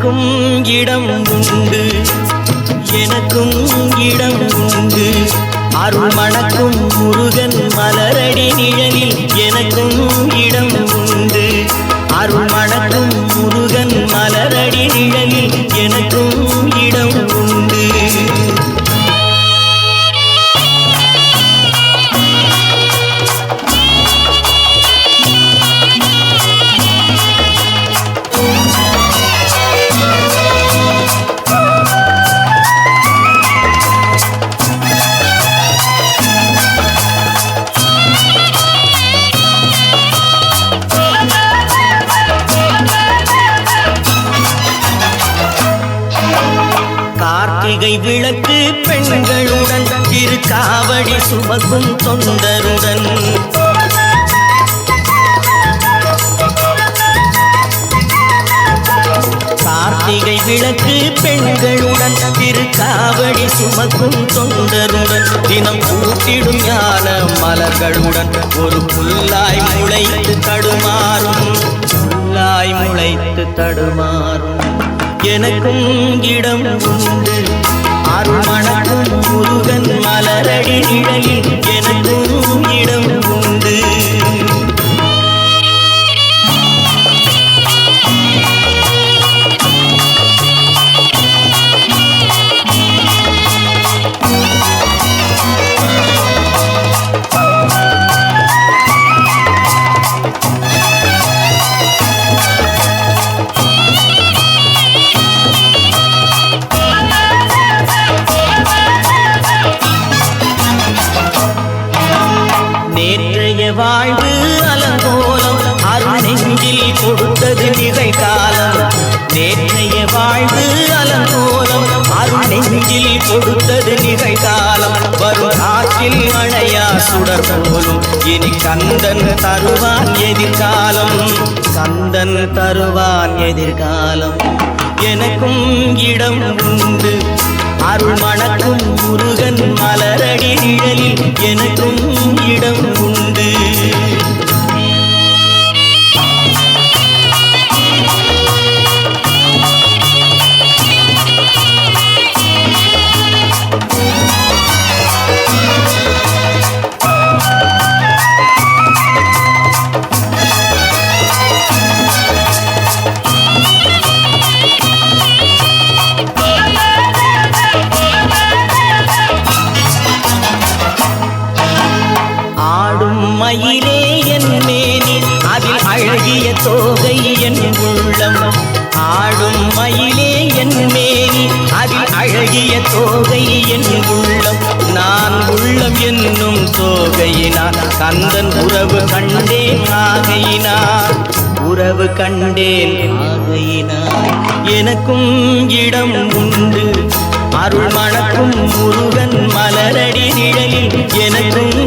எனக்கும் இடம் உண்டு, எனக்கும் இடம் உண்டு. அருள் மணக்கும் முருகன் மலரடி நிழலில் எனக்கும் இடம் உண்டு. அருள் மணக்கும் முருகன் மலரடி நிழலில் எனக்கும் இடம் உண்டு. கார்த்திகை விளக்கு பெண்களுடன் திருக்காவடி சுமக்கும் தொண்டருடன் கார்த்திகை விளக்கு பெண்களுடன் திருக்காவடி சுமக்கும் தொண்டருடன் தினம் கூட்டிடும் ஞான மலர்களுடன் ஒரு புல்லாய் முளைத்து தடுமாறும், புல்லாய் முளைத்து தடுமாறும். எனக்கும் இடம் உண்டு, அருள் மணக்கும் முருகன் மலரடி நிழலில் எனக்கும் இடம் உண்டு. நேற்றைய வாழ்வு அலங்கோலம் அருள் நெஞ்சில் கொடுத்தது நிகழ்காலம். நேற்றைய வாழ்வு அலங்கோலம் அருள் நெஞ்சில் கொடுத்தது நிகழ்காலம். வரும் காற்றில் மழையா சுடர் போலும் இனி கந்தன் தருவான் எதிர்காலம், கந்தன் தருவான் எதிர்காலம். எனக்கும் இடம் உண்டு, அருள் மணக்கும் முருகன் மலரடி நிழலில் எனக்கும் இடம் உண்டு. மயிலே என் மேனி அதில் அழகிய தோகை என் உள்ளம். ஆடும் மயிலே என் மேனி அதில் அழகிய தோகை என் உள்ளம். நான் உள்ளம் என்னும் தோகையினார் கந்தன் உறவு கண்டேன் ஆகையினார், உறவு கண்டேன் ஆகையினார். எனக்கும் இடம் உண்டு, அருள் மணக்கும் முருகன் மலரடி நிழலில் எனக்கும்